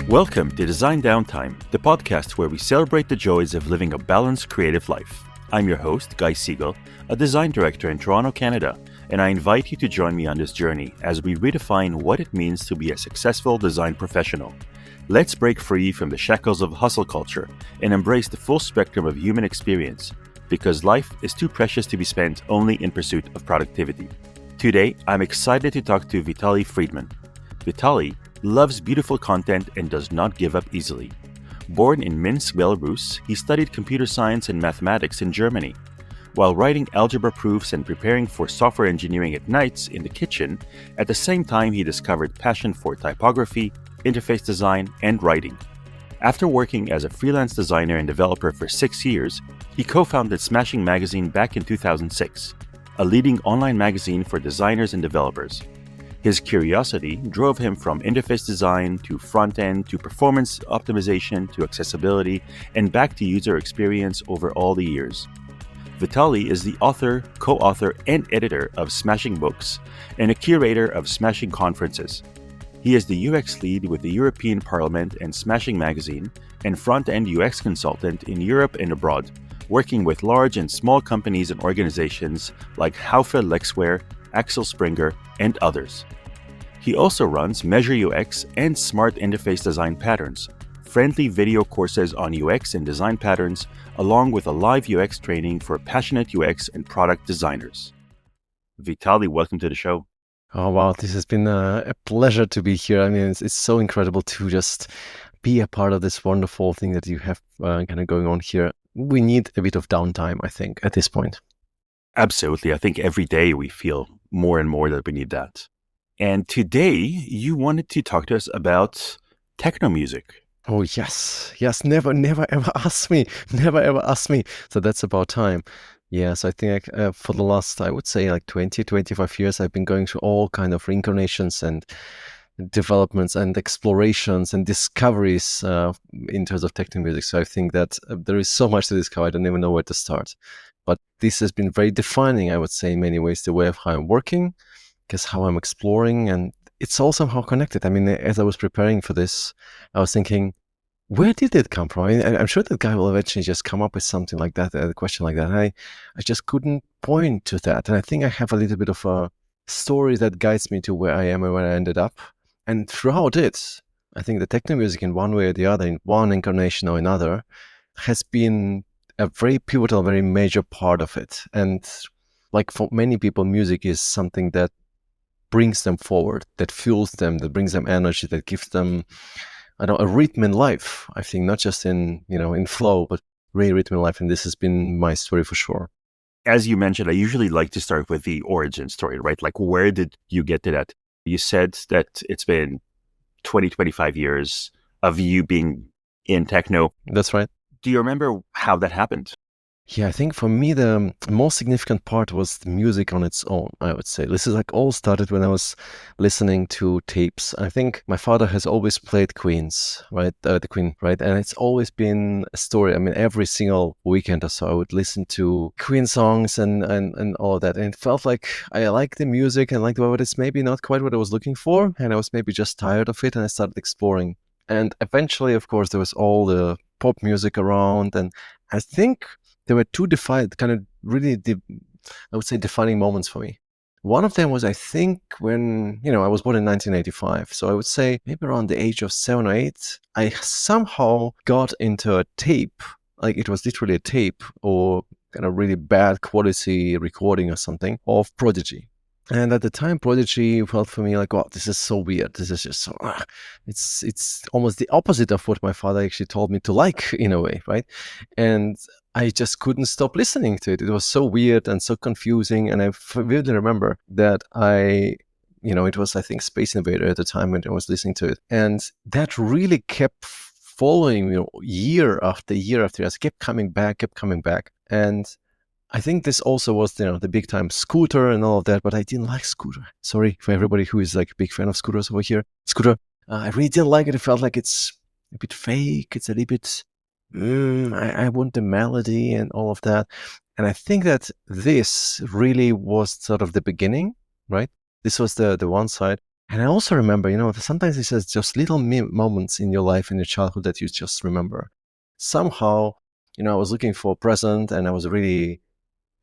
Welcome to Design Downtime, the podcast where we celebrate the joys of living a balanced creative life. I'm your host, Guy Siegel, a design director in Toronto, Canada, and I invite you to join me on this journey as we redefine what it means to be a successful design professional. Let's break free from the shackles of hustle culture and embrace the full spectrum of human experience, because life is too precious to be spent only in pursuit of productivity. Today, I'm excited to talk to Vitaly Friedman. Vitaly loves beautiful content and does not give up easily. Born in Minsk, Belarus, he studied computer science and mathematics in Germany. While writing algebra proofs and preparing for software engineering at nights in the kitchen, at the same time he discovered passion for typography, interface design, and writing. After working as a freelance designer and developer for 6 years, he co-founded Smashing Magazine back in 2006, a leading online magazine for designers and developers. His curiosity drove him from interface design to front-end to performance optimization to accessibility and back to user experience over all the years. Vitaly is the author, co-author, and editor of Smashing Books and a curator of Smashing Conferences. He is the UX lead with the European Parliament and Smashing Magazine and front-end UX consultant in Europe and abroad, working with large and small companies and organizations like Haufe Lexware, Axel Springer, and others. He also runs Measure UX and Smart Interface Design Patterns, friendly video courses on UX and design patterns, along with a live UX training for passionate UX and product designers. Vitaly, welcome to the show. Oh, wow. This has been a pleasure to be here. I mean, it's so incredible to just be a part of this wonderful thing that you have kind of going on here. We need a bit of downtime, I think, at this point. Absolutely. I think every day we feel more and more that we need that. And today you wanted to talk to us about techno music. Oh, yes. Never ever ask me. Never ever ask me. So that's about time. Yes, I think for the last, I would say like 20, 25 years, I've been going through all kind of reincarnations and developments and explorations and discoveries in terms of techno music. So I think that there is so much to discover. I don't even know where to start. But this has been very defining, I would say, in many ways, the way of how I'm working, because how I'm exploring, and it's all somehow connected. I mean, as I was preparing for this, I was thinking, where did it come from? I mean, I'm sure that guy will eventually just come up with something like that, a question like that. And I just couldn't point to that. And I think I have a little bit of a story that guides me to where I am and where I ended up. And throughout it, I think the techno music in one way or the other, in one incarnation or another, has been a very pivotal, very major part of it. And like for many people, music is something that brings them forward, that fuels them, that brings them energy, that gives them, I don't know, a rhythm in life. I think not just in flow, but really rhythm in life. And this has been my story for sure. As you mentioned, I usually like to start with the origin story, right? Like, where did you get to that? You said that it's been 20, 25 years of you being in techno. That's right. Do you remember how that happened? Yeah, I think for me, the most significant part was the music on its own, I would say. This is like all started when I was listening to tapes. I think my father has always played Queen's, right? The Queen, right? And it's always been a story. I mean, every single weekend or so, I would listen to Queen songs and all of that. And it felt like I liked the music and liked but it's maybe not quite what I was looking for. And I was maybe just tired of it and I started exploring. And eventually, of course, there was all the pop music around. And I think there were two defining moments for me. One of them was, I think, when, I was born in 1985. So I would say maybe around the age of 7 or 8, I somehow got into a tape, like it was literally a tape or kind of really bad quality recording or something of Prodigy. And at the time, Prodigy felt for me like, wow, this is so weird. This is just so, it's almost the opposite of what my father actually told me to like in a way, right? And I just couldn't stop listening to it. It was so weird and so confusing. And I vividly remember that it was, I think, Space Invader at the time when I was listening to it. And that really kept following, year after year after year. I kept coming back. And I think this also was, the big time Scooter and all of that, but I didn't like Scooter. Sorry for everybody who is like a big fan of scooters over here. Scooter, I really didn't like it. It felt like it's a bit fake. It's a little bit, I want the melody and all of that. And I think that this really was sort of the beginning, right? This was the one side. And I also remember, sometimes it's just little moments in your life, in your childhood that you just remember. Somehow, I was looking for a present and I was really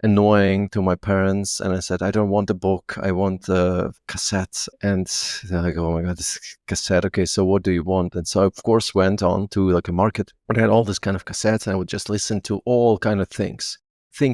annoying to my parents. And I said, I don't want a book. I want a cassette. And they're like, oh my God, this cassette. Okay, so what do you want? And so I, of course, went on to like a market where they had all this kind of cassettes. And I would just listen to all kind of things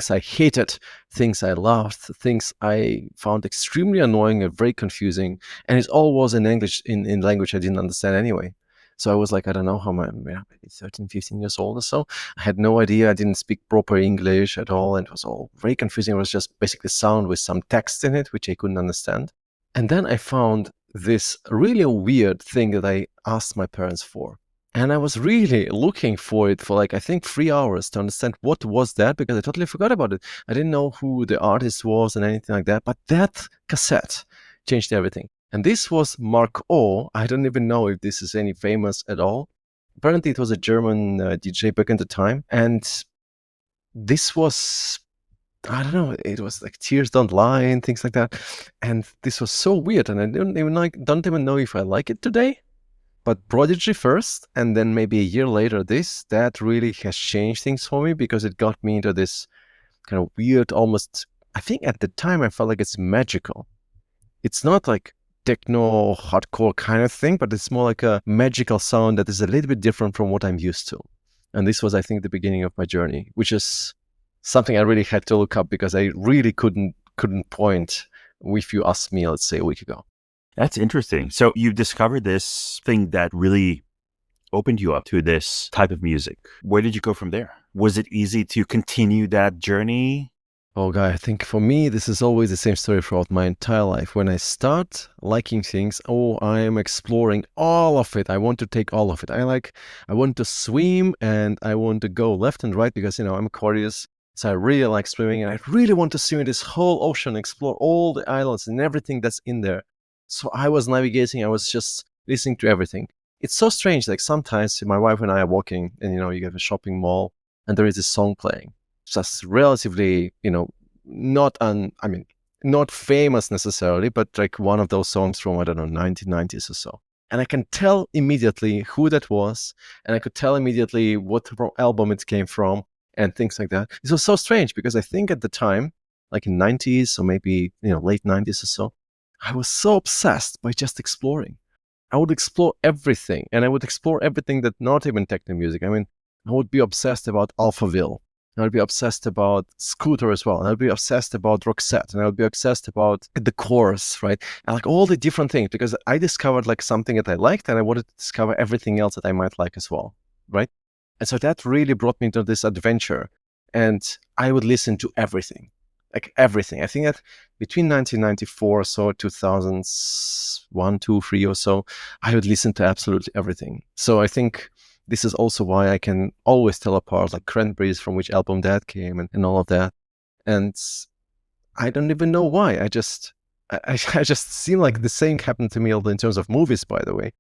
I hated, things I loved, things I found extremely annoying and very confusing. And it all was in English, in language I didn't understand anyway. So I was like, I don't know how maybe 13, 15 years old or so. I had no idea. I didn't speak proper English at all. And it was all very confusing. It was just basically sound with some text in it, which I couldn't understand. And then I found this really weird thing that I asked my parents for. And I was really looking for it for like, I think 3 hours to understand what was that, because I totally forgot about it. I didn't know who the artist was and anything like that. But that cassette changed everything. And this was Mark O. I don't even know if this is any famous at all. Apparently, it was a German DJ back in the time. And this was, I don't know, it was like Tears Don't Lie and things like that. And this was so weird. And I don't even know if I like it today. But Prodigy first, and then maybe a year later, that really has changed things for me, because it got me into this kind of weird, almost, I think at the time I felt like it's magical. It's not like techno hardcore kind of thing, but it's more like a magical sound that is a little bit different from what I'm used to. And this was, I think, the beginning of my journey, which is something I really had to look up, because I really couldn't point if you asked me, let's say, a week ago. That's interesting. So you discovered this thing that really opened you up to this type of music. Where did you go from there? Was it easy to continue that journey? Oh, Guy, I think for me, this is always the same story throughout my entire life. When I start liking things, I am exploring all of it. I want to take all of it. I want to swim and I want to go left and right, because, I'm Aquarius. So I really like swimming and I really want to swim in this whole ocean, explore all the islands and everything that's in there. So I was navigating, I was just listening to everything. It's so strange. Like sometimes my wife and I are walking and, you have a shopping mall and there is this song playing. Just relatively, not famous necessarily, but like one of those songs from, I don't know, 1990s or so. And I can tell immediately who that was. And I could tell immediately what album it came from and things like that. It was so strange, because I think at the time, like in 90s or maybe, late 90s or so, I was so obsessed by just exploring. I would explore everything, and I would explore everything that not even techno music. I would be obsessed about Alphaville. I would be obsessed about Scooter as well. And I would be obsessed about Roxette. And I would be obsessed about the chorus, right? And like all the different things, because I discovered like something that I liked and I wanted to discover everything else that I might like as well, right? And so that really brought me into this adventure. And I would listen to everything. Like everything. I think that between 1994 or so, 2001, 2, 3 or so, I would listen to absolutely everything. So I think this is also why I can always tell apart like Cranberries from which album that came and all of that. And I don't even know why. I just seem like the same happened to me also in terms of movies, by the way.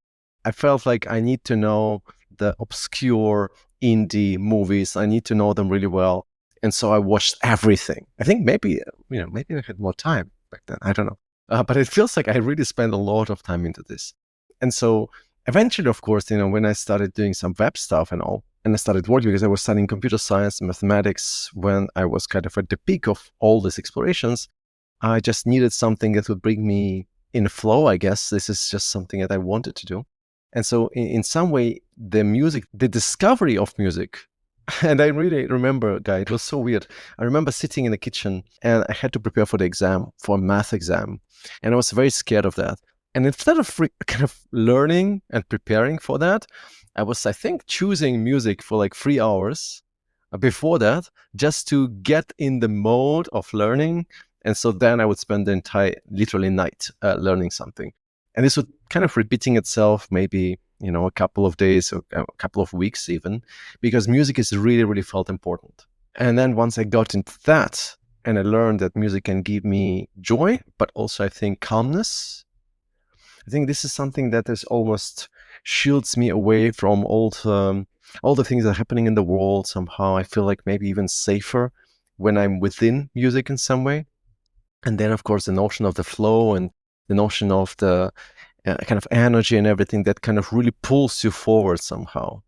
I felt like I need to know the obscure indie movies. I need to know them really well. And so I watched everything. I think maybe I had more time back then. I don't know. But it feels like I really spent a lot of time into this. And so eventually, of course, when I started doing some web stuff and all, and I started working, because I was studying computer science and mathematics when I was kind of at the peak of all these explorations, I just needed something that would bring me in flow, I guess. This is just something that I wanted to do. And so in some way, the discovery of music, and I really remember, Guy, it was so weird. I remember sitting in the kitchen and I had to prepare for the exam, for a math exam. And I was very scared of that. And instead of kind of learning and preparing for that, I was, I think, choosing music for like 3 hours before that, just to get in the mode of learning. And so then I would spend the entire, literally night learning something. And this would kind of repeating itself maybe, a couple of days or a couple of weeks even, because music is really, really felt important. And then once I got into that and I learned that music can give me joy, but also I think calmness, I think this is something that is almost shields me away from all the things that are happening in the world. Somehow I feel like maybe even safer when I'm within music in some way. And then, of course, the notion of the flow and the notion of the kind of energy and everything that kind of really pulls you forward somehow.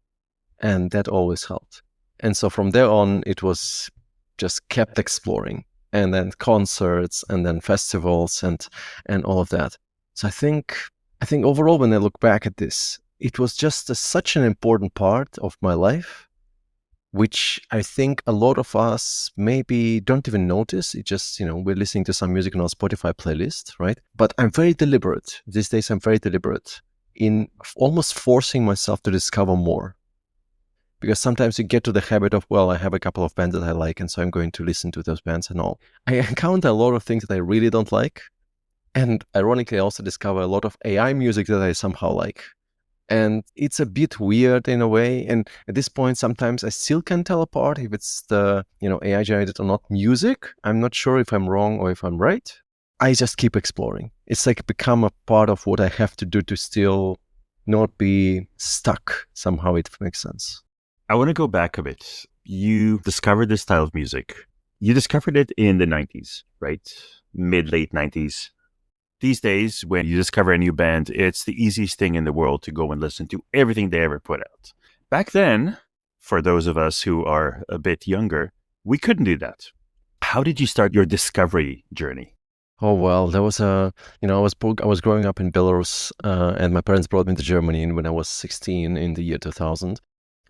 And that always helped. And so from there on, it was just kept exploring, and then concerts, and then festivals, and all of that. So I think overall, when I look back at this, it was just such an important part of my life, which I think a lot of us maybe don't even notice. It just, we're listening to some music on our Spotify playlist, right? But I'm very deliberate. These days, I'm very deliberate in almost forcing myself to discover more. Because sometimes you get to the habit of, well, I have a couple of bands that I like, and so I'm going to listen to those bands and all. I encounter a lot of things that I really don't like. And ironically, I also discover a lot of AI music that I somehow like. And it's a bit weird in a way. And at this point, sometimes I still can tell apart if it's the, AI generated or not music. I'm not sure if I'm wrong or if I'm right. I just keep exploring. It's like become a part of what I have to do to still not be stuck somehow, if it makes sense. I want to go back a bit. You discovered this style of music. You discovered it in the 90s, right? Late 90s. These days, when you discover a new band, it's the easiest thing in the world to go and listen to everything they ever put out. Back then, for those of us who are a bit younger, we couldn't do that. How did you start your discovery journey? Oh, well, there was I was growing up in Belarus, and my parents brought me to Germany when I was 16 in the year 2000.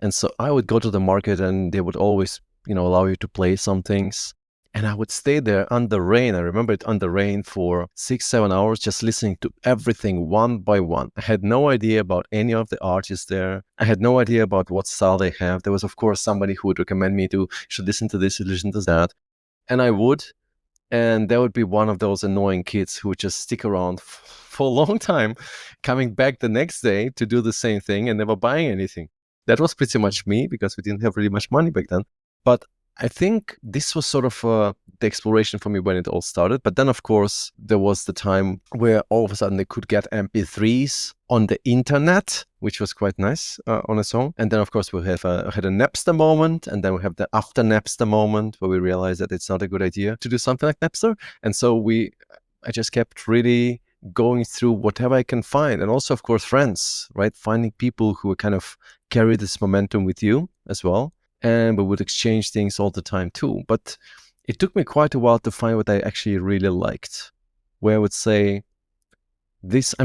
And so I would go to the market, and they would always, allow you to play some things. And I would stay there under rain. I remember it under rain for 6-7 hours, just listening to everything one by one. I had no idea about any of the artists there. I had no idea about what style they have. There was, of course, somebody who would recommend me to, you should listen to this, listen to that. And I would. And there would be one of those annoying kids who would just stick around for a long time, coming back the next day to do the same thing and never buying anything. That was pretty much me, because we didn't have really much money back then. But I think this was sort of the exploration for me when it all started. But then, of course, there was the time where all of a sudden they could get MP3s on the internet, which was quite nice on its own. And then, of course, we had a Napster moment. And then we have the after Napster moment where we realized that it's not a good idea to do something like Napster. And so I just kept really going through whatever I can find. And also, of course, friends, right? Finding people who kind of carry this momentum with you as well. And we would exchange things all the time too. But it took me quite a while to find what I actually really liked. Where I would say this,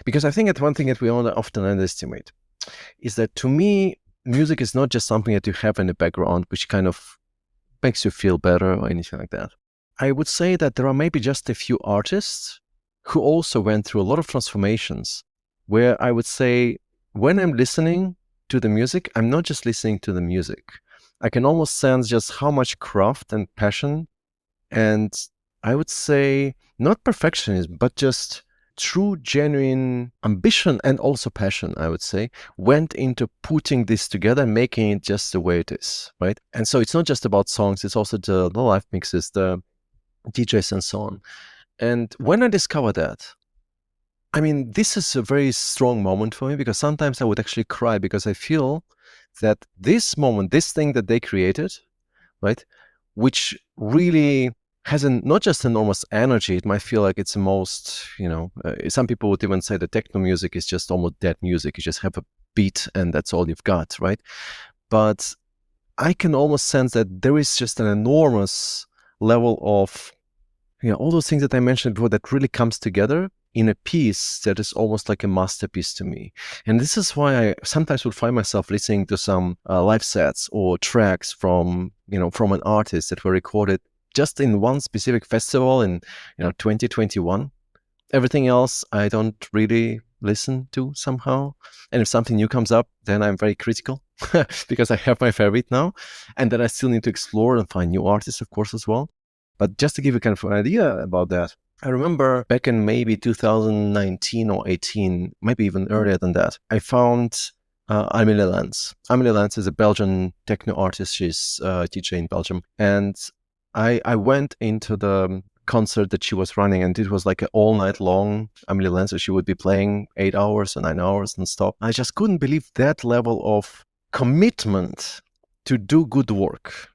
because I think that one thing that we often underestimate is that, to me, music is not just something that you have in the background, which kind of makes you feel better or anything like that. I would say that there are maybe just a few artists who also went through a lot of transformations, where I would say when I'm listening to the music, I'm not just listening to the music. I can almost sense just how much craft and passion, and I would say not perfectionism, but just true, genuine ambition and also passion, I would say, went into putting this together and making it just the way it is, right? And so it's not just about songs, it's also the live mixes, the DJs and so on. And when I discovered that, this is a very strong moment for me, because sometimes I would actually cry, because I feel that this moment, this thing that they created, right, which really has not just enormous energy, it might feel like it's the most, some people would even say that techno music is just almost dead music. You just have a beat and that's all you've got, right? But I can almost sense that there is just an enormous level of, all those things that I mentioned before that really comes together in a piece that is almost like a masterpiece to me. And this is why I sometimes would find myself listening to some live sets or tracks from an artist that were recorded just in one specific festival in 2021. Everything else I don't really listen to somehow. And if something new comes up, then I'm very critical because I have my favorite now. And then I still need to explore and find new artists, of course, as well. But just to give you kind of an idea about that, I remember back in maybe 2019 or 18, maybe even earlier than that, I found Amelie Lance. Amelie Lance is a Belgian techno artist. She's a DJ in Belgium. And I went into the concert that she was running, and it was like an all night long Amelie Lance. So she would be playing 8 hours or 9 hours non-stop. I just couldn't believe that level of commitment to do good work.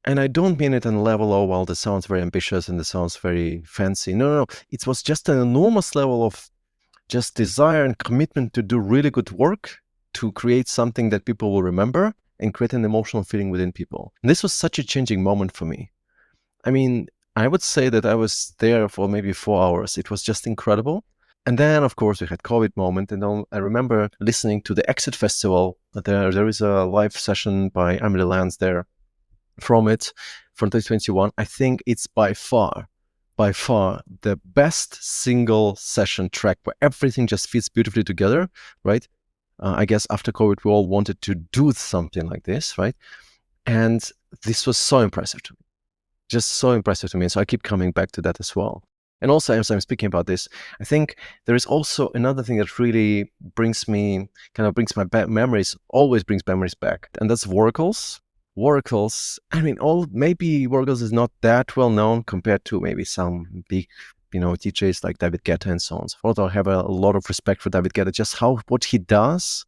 And I don't mean it on a level, oh, well, this sounds very ambitious and this sounds very fancy. No. It was just an enormous level of just desire and commitment to do really good work, to create something that people will remember and create an emotional feeling within people. And this was such a changing moment for me. I mean, I would say that I was there for maybe 4 hours. It was just incredible. And then, of course, we had COVID moment. And I remember listening to the Exit Festival. There is a live session by Emily Lance there from it, from 2021. I think it's by far the best single session track where everything just fits beautifully together, right? I guess after COVID, we all wanted to do something like this, right? And this was so impressive to me. Just so impressive to me. So I keep coming back to that as well. And also, as I'm speaking about this, I think there is also another thing that really brings my memories, always brings memories back. And that's Oracles. Oracles, I mean, maybe Oracles is not that well known compared to maybe some big, DJs like David Guetta and so on. Although I have a lot of respect for David Guetta, just what he does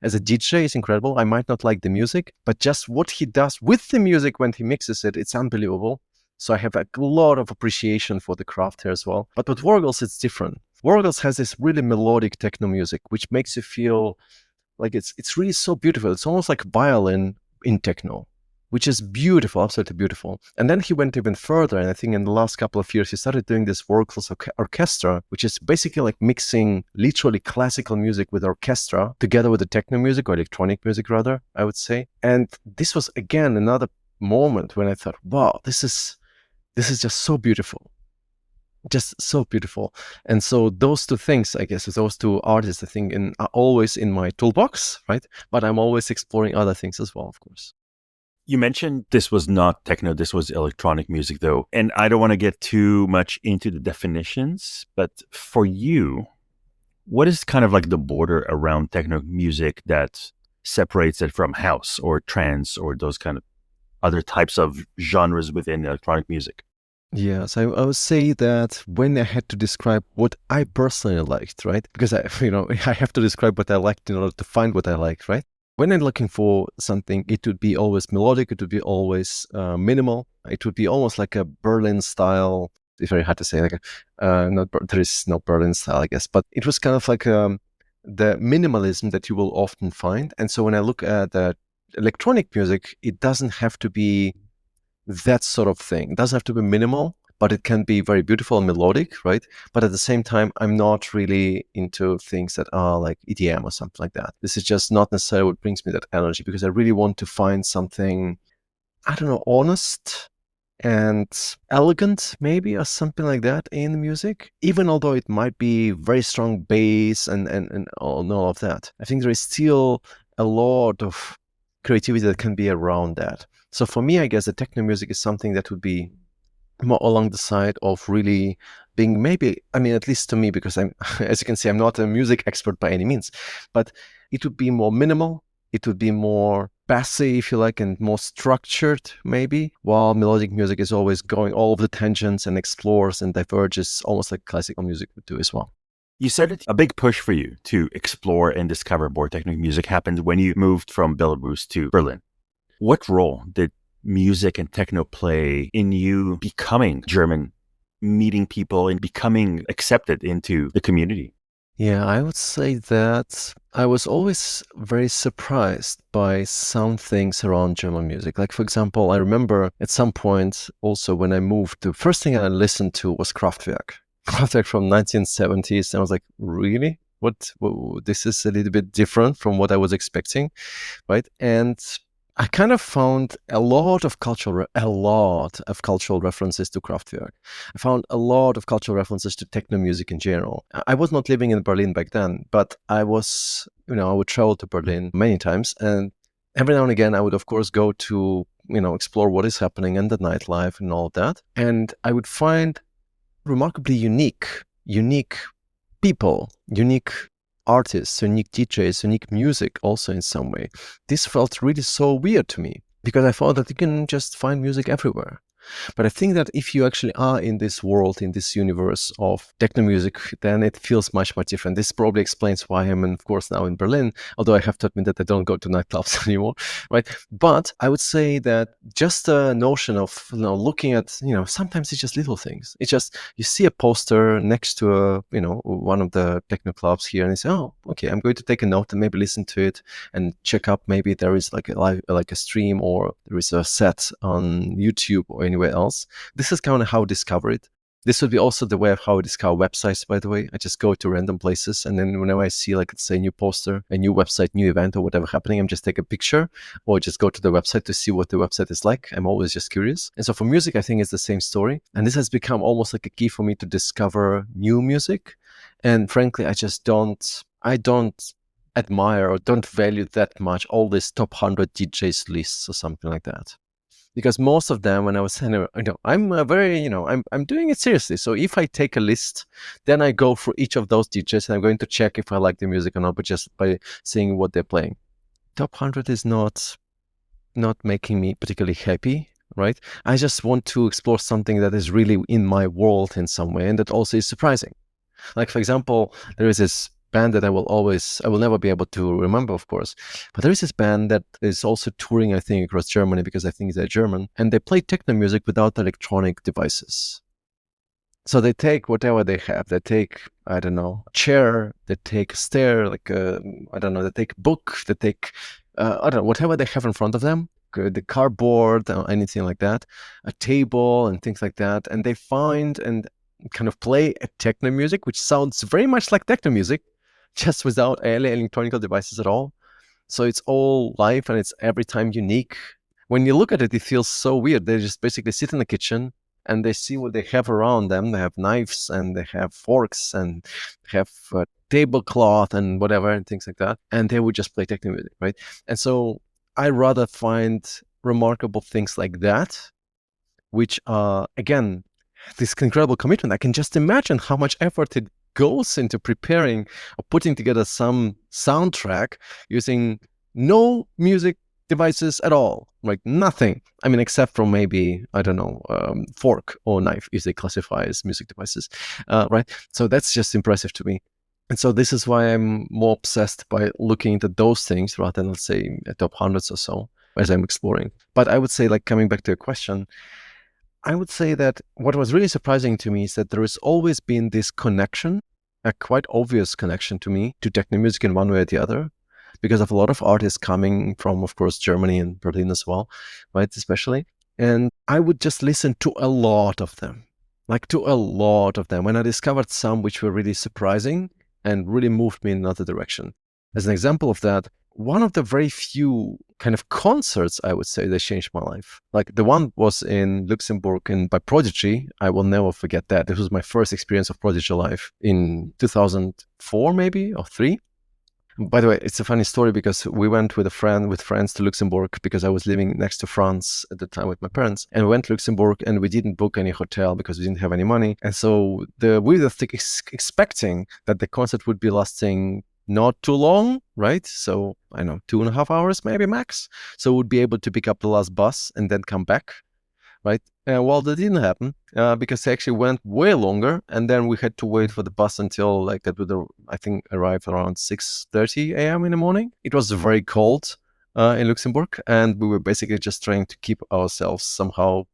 as a DJ is incredible. I might not like the music, but just what he does with the music when he mixes it, it's unbelievable. So I have a lot of appreciation for the craft here as well. But with Oracles, it's different. Oracles has this really melodic techno music, which makes you feel like it's really so beautiful. It's almost like violin in techno, which is beautiful, absolutely beautiful. And then he went even further. And I think in the last couple of years, he started doing this Oracles orchestra, which is basically like mixing literally classical music with orchestra together with the techno music, or electronic music rather, I would say. And this was, again, another moment when I thought, wow, this is just so beautiful. Just so beautiful. And so those two things, I guess, those two artists, I think, are always in my toolbox, right? But I'm always exploring other things as well, of course. You mentioned this was not techno, this was electronic music, though. And I don't want to get too much into the definitions, but for you, what is kind of like the border around techno music that separates it from house or trance or those kind of other types of genres within electronic music? Yes, I would say that when I had to describe what I personally liked, right? Because I have to describe what I liked in order to find what I liked, right? When I'm looking for something, it would be always melodic. It would be always minimal. It would be almost like a Berlin style. It's very hard to say. There is no Berlin style, I guess, but it was kind of like the minimalism that you will often find. And so when I look at the electronic music, it doesn't have to be that sort of thing. It doesn't have to be minimal, but it can be very beautiful and melodic, right? But at the same time, I'm not really into things that are like EDM or something like that. This is just not necessarily what brings me that energy, because I really want to find something, I don't know, honest and elegant maybe, or something like that in the music, even although it might be very strong bass and all of that. I think there is still a lot of creativity that can be around that. So for me, I guess the techno music is something that would be more along the side of really being at least to me, because I'm, as you can see, I'm not a music expert by any means, but it would be more minimal. It would be more bassy, if you like, and more structured maybe, while melodic music is always going all of the tangents and explores and diverges, almost like classical music would do as well. You said it, a big push for you to explore and discover more techno music happened when you moved from Belarus to Berlin. What role did music and techno play in you becoming German, meeting people and becoming accepted into the community? Yeah, I would say that I was always very surprised by some things around German music. Like, for example, I remember at some point also when I moved, the first thing I listened to was Kraftwerk from 1970s. And I was like, really? What? This is a little bit different from what I was expecting, right? And I kind of found a lot of cultural references to Kraftwerk. I found a lot of cultural references to techno music in general. I was not living in Berlin back then, but I was, I would travel to Berlin many times, and every now and again, I would of course go to, explore what is happening in the nightlife and all of that. And I would find remarkably unique people, unique artists, unique DJs, unique music also in some way. This felt really so weird to me, because I thought that you can just find music everywhere. But I think that if you actually are in this world, in this universe of techno music, then it feels much, much different. This probably explains why I'm, of course, now in Berlin, although I have to admit that I don't go to nightclubs anymore, right? But I would say that just the notion of looking at, sometimes it's just little things. It's just you see a poster next to one of the techno clubs here, and you say, oh, okay, I'm going to take a note and maybe listen to it and check up. Maybe there is like a stream, or there is a set on YouTube or anywhere else. This is kind of how I discover it. This would be also the way of how I discover websites, by the way. I just go to random places, and then whenever I see, like, let's say, a new poster, a new website, new event, or whatever happening, I'm just take a picture or just go to the website to see what the website is like. I'm always just curious. And so for music, I think it's the same story. And this has become almost like a key for me to discover new music. And frankly, I don't admire or don't value that much all these top 100 DJs lists or something like that. Because most of them, when I was saying, I'm I'm doing it seriously. So if I take a list, then I go through each of those DJs and I'm going to check if I like the music or not, but just by seeing what they're playing. Top 100 is not making me particularly happy, right? I just want to explore something that is really in my world in some way, and that also is surprising. Like, for example, there is this band that I will never be able to remember, of course. But there is this band that is also touring, I think, across Germany, because I think they're German, and they play techno music without electronic devices. So they take whatever they have. They take, I don't know, a chair, they take a stair, they take a book, they take, whatever they have in front of them, the cardboard, or anything like that, a table and things like that, and they find and kind of play a techno music, which sounds very much like techno music, just without any electronic devices at all. So it's all live and it's every time unique. When you look at it, it feels so weird. They just basically sit in the kitchen and they see what they have around them. They have knives and they have forks and have a tablecloth and whatever and things like that. And they would just play techno music, right? And so I rather find remarkable things like that, which are, again, this incredible commitment. I can just imagine how much effort it goes into preparing or putting together some soundtrack using no music devices at all, like nothing. I mean, except from maybe, I don't know, fork or knife, if they classify as music devices, right? So that's just impressive to me. And so this is why I'm more obsessed by looking into those things rather than, let's say, top hundreds or so as I'm exploring. But I would say, like, coming back to your question, I would say that what was really surprising to me is that there has always been this connection, a quite obvious connection to me, to techno music in one way or the other, because of a lot of artists coming from, of course, Germany and Berlin as well, right, especially. And I would just listen to a lot of them, and I discovered some which were really surprising and really moved me in another direction. As an example of that, one of the very few kind of concerts, I would say, that changed my life. Like, the one was in Luxembourg and by Prodigy. I will never forget that. This was my first experience of Prodigy live in 2004, maybe, or 3. By the way, it's a funny story because we went with friends to Luxembourg, because I was living next to France at the time with my parents. And we went to Luxembourg and we didn't book any hotel because we didn't have any money. And so we were expecting that the concert would be lasting not too long, right? So I know 2.5 hours, maybe max. So we'd be able to pick up the last bus and then come back, right? Well, that didn't happen because they actually went way longer, and then we had to wait for the bus until, like, that would, I think, arrive around 6:30 a.m. in the morning. It was very cold in Luxembourg, and we were basically just trying to keep ourselves somehow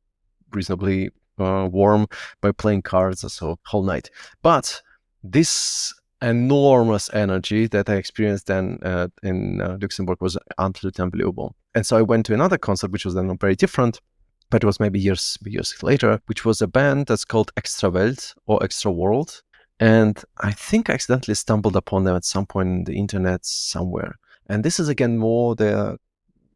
reasonably warm by playing cards or so whole night. But this enormous energy that I experienced then in Luxembourg was absolutely unbelievable. And so I went to another concert, which was then very different, but it was maybe years later, which was a band that's called Extra Welt or Extra World. And I think I accidentally stumbled upon them at some point in the internet somewhere. And this is, again, more the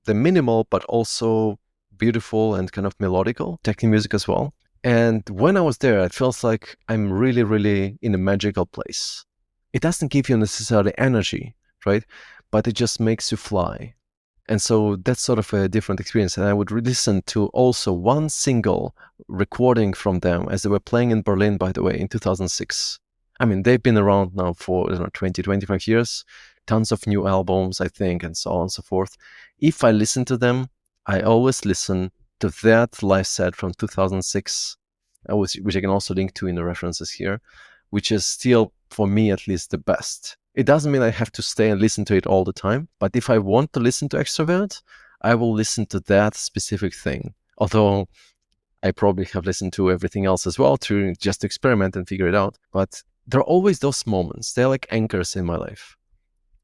minimal, but also beautiful and kind of melodical techno music as well. And when I was there, it feels like I'm really, really in a magical place. It doesn't give you necessarily energy, right? But it just makes you fly. And so that's sort of a different experience. And I would listen to also one single recording from them as they were playing in Berlin, by the way, in 2006. I mean, they've been around now for 20, 25 years, tons of new albums, I think, and so on and so forth. If I listen to them, I always listen to that live set from 2006, which I can also link to in the references here, which is still, for me at least, the best. It doesn't mean I have to stay and listen to it all the time, but if I want to listen to Extrovert, I will listen to that specific thing. Although I probably have listened to everything else as well to just experiment and figure it out. But there are always those moments. They're like anchors in my life.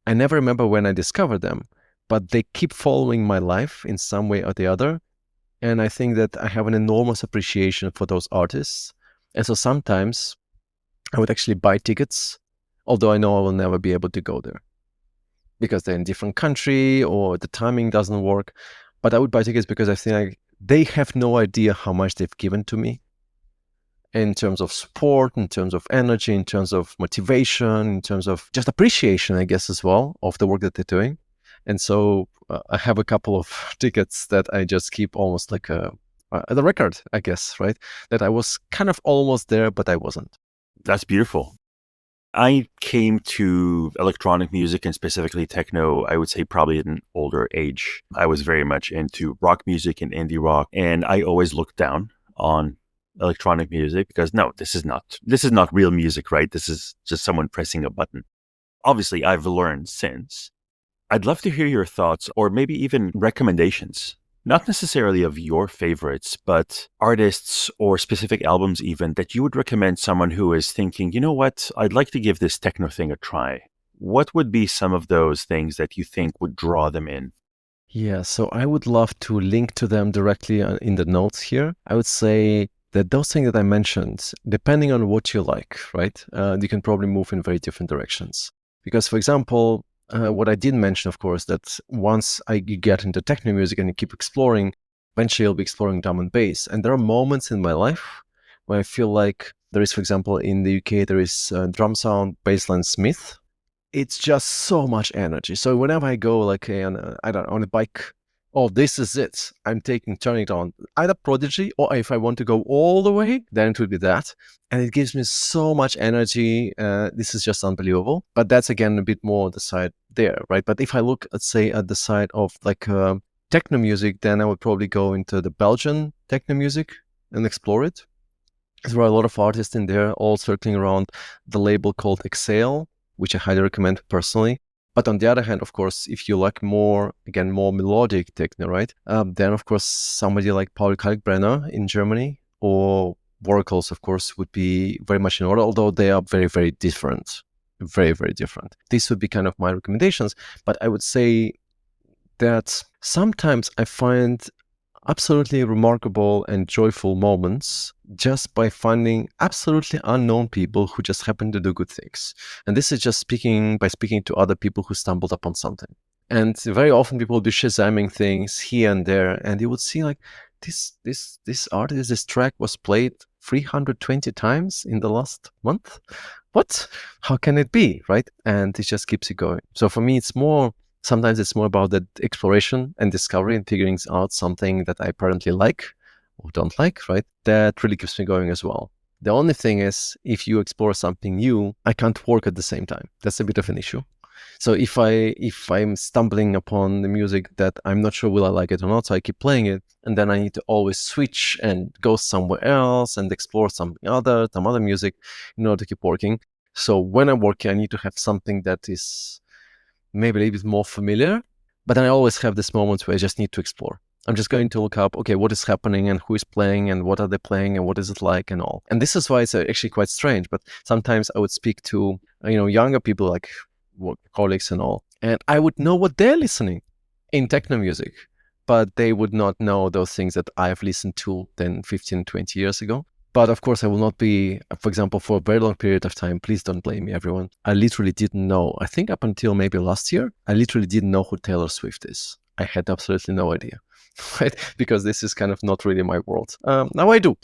I never remember when I discovered them, but they keep following my life in some way or the other. And I think that I have an enormous appreciation for those artists. And so sometimes I would actually buy tickets, although I know I will never be able to go there because they're in a different country or the timing doesn't work. But I would buy tickets because I think like they have no idea how much they've given to me in terms of support, in terms of energy, in terms of motivation, in terms of just appreciation, I guess, as well, of the work that they're doing. And so I have a couple of tickets that I just keep almost like the record, I guess, right? That I was kind of almost there, but I wasn't. That's beautiful. I came to electronic music and specifically techno, I would say probably at an older age. I was very much into rock music and indie rock, and I always looked down on electronic music because no, this is not real music, right? This is just someone pressing a button. Obviously, I've learned since. I'd love to hear your thoughts or maybe even recommendations. Not necessarily of your favorites, but artists or specific albums even that you would recommend someone who is thinking, you know what, I'd like to give this techno thing a try. What would be some of those things that you think would draw them in? Yeah, so I would love to link to them directly in the notes here. I would say that those things that I mentioned, depending on what you like, right, you can probably move in very different directions. Because, for example, what I did mention, of course, that once you get into techno music and you keep exploring, eventually you'll be exploring drum and bass. And there are moments in my life where I feel like there is, for example, in the UK, there is drum sound, bassline Smith. It's just so much energy. So whenever I go like on a bike, oh, this is it. I'm turning it on either Prodigy or if I want to go all the way, then it would be that. And it gives me so much energy. This is just unbelievable. But that's again a bit more on the side there, right? But if I look, let's say, at the side of like techno music, then I would probably go into the Belgian techno music and explore it. There are a lot of artists in there all circling around the label called Exhale, which I highly recommend personally. But on the other hand, of course, if you like more melodic techno, right? Then, of course, somebody like Paul Kalkbrenner in Germany or Oracles, of course, would be very much in order, although they are very, very different. Very, very different. These would be kind of my recommendations. But I would say that sometimes I find absolutely remarkable and joyful moments just by finding absolutely unknown people who just happen to do good things. And this is just speaking to other people who stumbled upon something. And very often people will be shazamming things here and there, and you would see like this artist, this track was played 320 times in the last month. What? How can it be, right? And it just keeps it going. So for me, sometimes it's more about the exploration and discovery and figuring out something that I apparently like or don't like, right? That really keeps me going as well. The only thing is, if you explore something new, I can't work at the same time. That's a bit of an issue. So if I'm stumbling upon the music that I'm not sure will I like it or not, so I keep playing it, and then I need to always switch and go somewhere else and explore some other music in order to keep working. So when I'm working, I need to have something that is maybe a little bit more familiar, but then I always have this moment where I just need to explore. I'm just going to look up, okay, what is happening and who is playing and what are they playing and what is it like and all. And this is why it's actually quite strange, but sometimes I would speak to, younger people like work colleagues and all, and I would know what they're listening in techno music, but they would not know those things that I've listened to 10, 15, 20 years ago. But of course, I will not be, for example, for a very long period of time. Please don't blame me, everyone. I literally didn't know. I think up until maybe last year, I literally didn't know who Taylor Swift is. I had absolutely no idea, right? Because this is kind of not really my world. Now I do.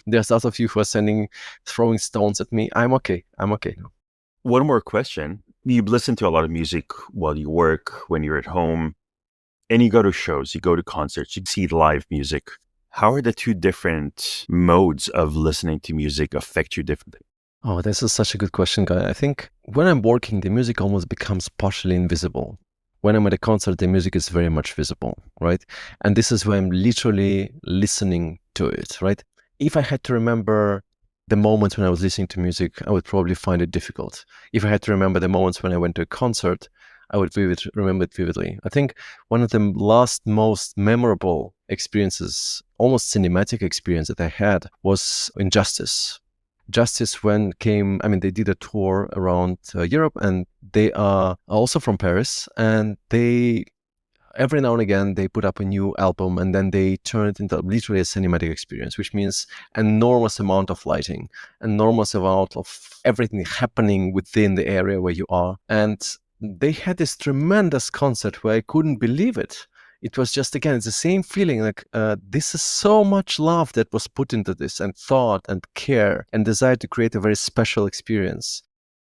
There's lots of you who are throwing stones at me. I'm okay now. One more question. You listen to a lot of music while you work, when you're at home, and you go to shows, you go to concerts, you see live music. How are the two different modes of listening to music affect you differently? Oh, this is such a good question, Guy. I think when I'm working, the music almost becomes partially invisible. when I'm at a concert, the music is very much visible, right? And this is where I'm literally listening to it, right? If I had to remember the moments when I was listening to music, I would probably find it difficult. If I had to remember the moments when I went to a concert, I would remember it vividly. I think one of the last most memorable experiences, almost cinematic experience that I had was in Justice. Justice when came, I mean, they did a tour around Europe, and they are also from Paris, and they every now and again they put up a new album, and then they turn it into literally a cinematic experience, which means enormous amount of lighting, enormous amount of everything happening within the area where you are. And they had this tremendous concert where I couldn't believe it. It was just, again, it's the same feeling, like this is so much love that was put into this, and thought and care and desire to create a very special experience.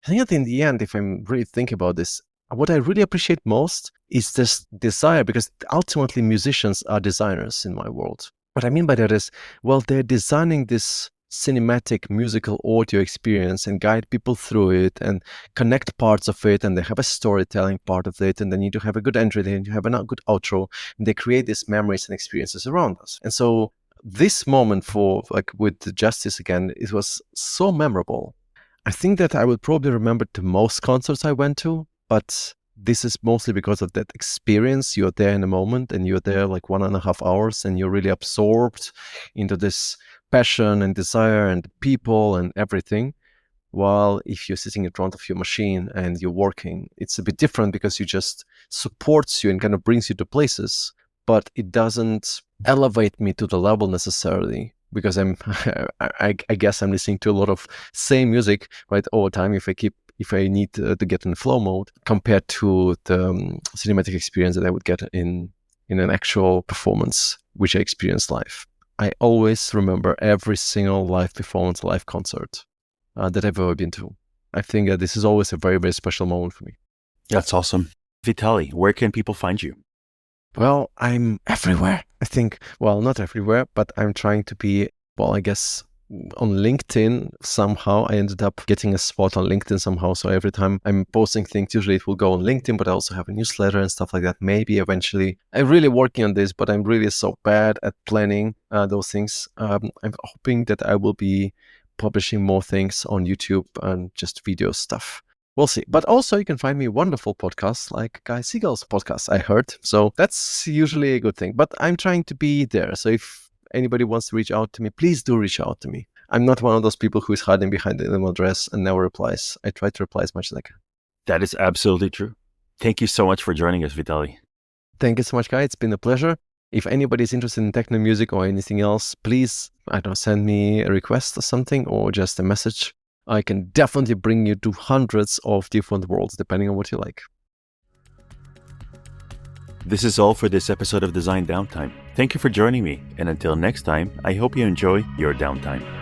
I think that in the end, if I'm really thinking about this, what I really appreciate most is this desire, because ultimately musicians are designers in my world. What I mean by that is, well, they're designing this cinematic musical audio experience and guide people through it and connect parts of it, and they have a storytelling part of it, and they need to have a good entry, they need to have a good outro, and they create these memories and experiences around us. And so this moment for, like, with the Justice again, it was so memorable. I think that I would probably remember the most concerts I went to, but this is mostly because of that experience. You're there in a moment, and you're there like 1.5 hours, and you're really absorbed into this passion and desire and people and everything. While if you're sitting in front of your machine and you're working, it's a bit different, because you just supports you and kind of brings you to places, but it doesn't elevate me to the level necessarily, because I guess I'm listening to a lot of same music right all the time if I need to get in flow mode, compared to the cinematic experience that I would get in an actual performance, which I experienced live. I always remember every single live performance, live concert that I've ever been to. I think that this is always a very, very special moment for me. That's awesome. Vitaly, where can people find you? Well, I'm everywhere. I think, well, not everywhere, but I'm trying to be, well, I guess on LinkedIn somehow. I ended up getting a spot on LinkedIn somehow. So every time I'm posting things, usually it will go on LinkedIn, but I also have a newsletter and stuff like that. Maybe eventually. I'm really working on this, but I'm really so bad at planning those things. I'm hoping that I will be publishing more things on YouTube and just video stuff. We'll see. But also you can find me wonderful podcasts like Guy Siegel's podcast, I heard. So that's usually a good thing. But I'm trying to be there. So if anybody wants to reach out to me, please do reach out to me. I'm not one of those people who is hiding behind the email address and never replies. I try to reply as much as I can. That is absolutely true. Thank you so much for joining us, Vitaly. Thank you so much, Guy. It's been a pleasure. If anybody is interested in techno music or anything else, please, send me a request or something, or just a message. I can definitely bring you to hundreds of different worlds, depending on what you like. This is all for this episode of Design Downtime. Thank you for joining me, and until next time, I hope you enjoy your downtime.